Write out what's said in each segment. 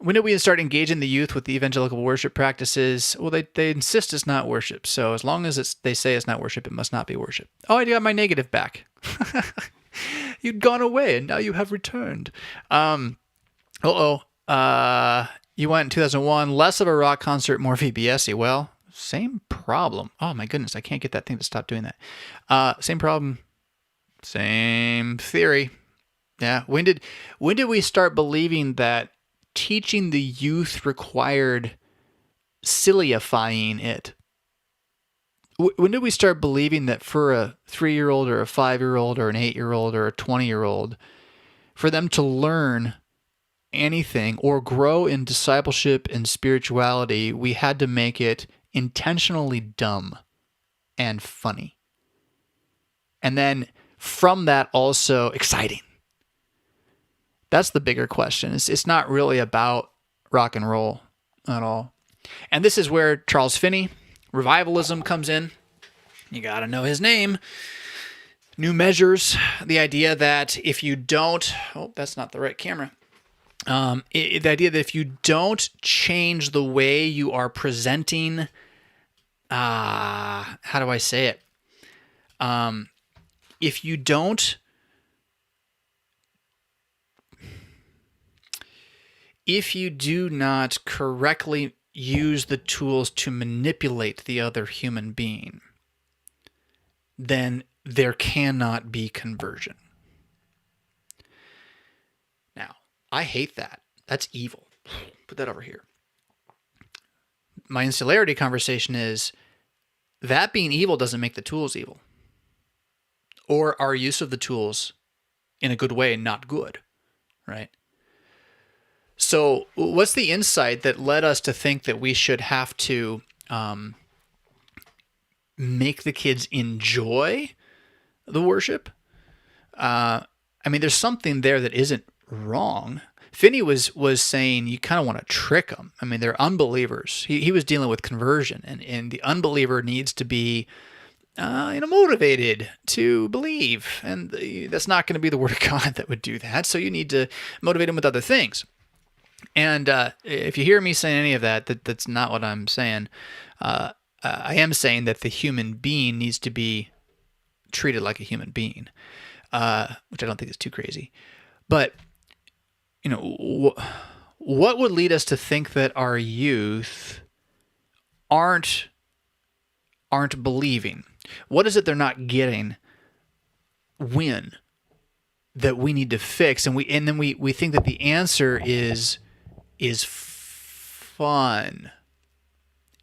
when did we start engaging the youth with the evangelical worship practices? Well, they insist it's not worship. So as long as they say it's not worship, it must not be worship. Oh, I got my negative back. You'd gone away and now you have returned. You went in 2001, less of a rock concert, more VBS-y. Well, same problem. Oh my goodness, I can't get that thing to stop doing that. Same problem, same theory. Yeah. When did we start believing that teaching the youth required sillyifying it? When did we start believing that for a 3-year-old or a 5-year-old or an 8-year-old or a 20-year-old, for them to learn anything or grow in discipleship and spirituality, we had to make it intentionally dumb and funny? And then from that also exciting. That's the bigger question. It's not really about rock and roll at all. And this is where Charles Finney, revivalism, comes in. You got to know his name. New Measures, the idea that if you don't... Oh, that's not the right camera. The idea that if you don't change the way you are presenting... how do I say it? If you don't... If you do not correctly use the tools to manipulate the other human being, then there cannot be conversion. Now, I hate that. That's evil. Put that over here. My insularity conversation is that being evil doesn't make the tools evil, or our use of the tools in a good way not good, right? So what's the insight that led us to think that we should have to make the kids enjoy the worship? I mean, there's something there that isn't wrong. Finney was saying you kind of want to trick them. I mean, they're unbelievers. He was dealing with conversion, and the unbeliever needs to be motivated to believe. And that's not going to be the Word of God that would do that. So you need to motivate them with other things. And if you hear me saying any of that's not what I'm saying. I am saying that the human being needs to be treated like a human being, which I don't think is too crazy. But, what would lead us to think that our youth aren't believing? What is it they're not getting that we need to fix? And then we think that the answer is fun.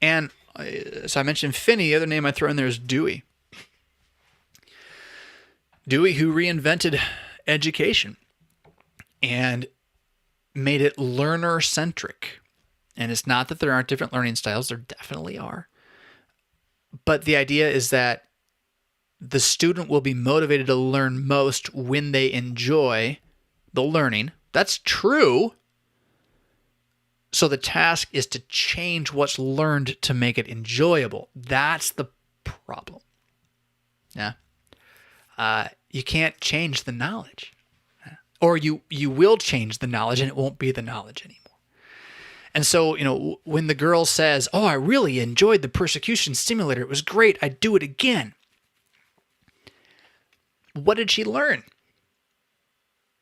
And so I mentioned Finney. The other name I throw in there is Dewey. Dewey, who reinvented education and made it learner-centric. And it's not that there aren't different learning styles. There definitely are. But the idea is that the student will be motivated to learn most when they enjoy the learning. That's true. So the task is to change what's learned to make it enjoyable. That's the problem. Yeah. You can't change the knowledge. Or you will change the knowledge and it won't be the knowledge anymore. And so, when the girl says, "Oh, I really enjoyed the persecution simulator. It was great. I'd do it again." What did she learn?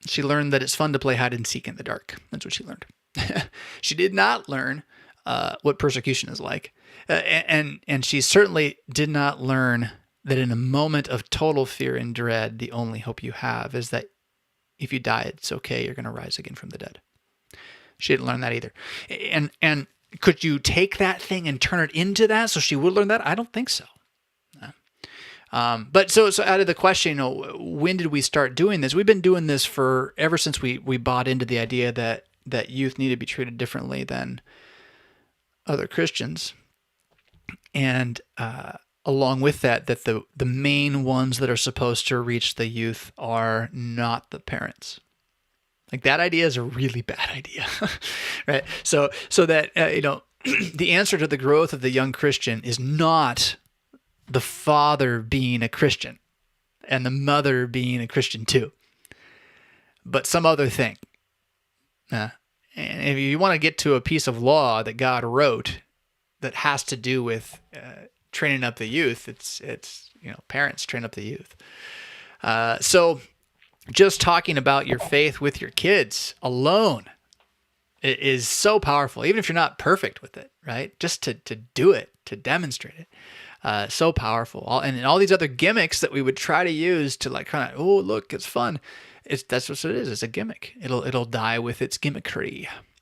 She learned that it's fun to play hide and seek in the dark. That's what she learned. She did not learn what persecution is like. And she certainly did not learn that in a moment of total fear and dread, the only hope you have is that if you die, it's okay. You're going to rise again from the dead. She didn't learn that either. And could you take that thing and turn it into that so she would learn that? I don't think so. But so out of the question, when did we start doing this? We've been doing this ever since we bought into the idea that youth need to be treated differently than other Christians. And along with that the main ones that are supposed to reach the youth are not the parents. Like, that idea is a really bad idea, right? So that, the answer to the growth of the young Christian is not the father being a Christian and the mother being a Christian too, but some other thing. And if you want to get to a piece of law that God wrote that has to do with training up the youth, it's parents train up the youth. So just talking about your faith with your kids alone is so powerful, even if you're not perfect with it, right? Just to do it, to demonstrate it, so powerful. And all these other gimmicks that we would try to use to like kind of, oh, look, it's fun. That's what it is. It's a gimmick. It'll die with its gimmickry.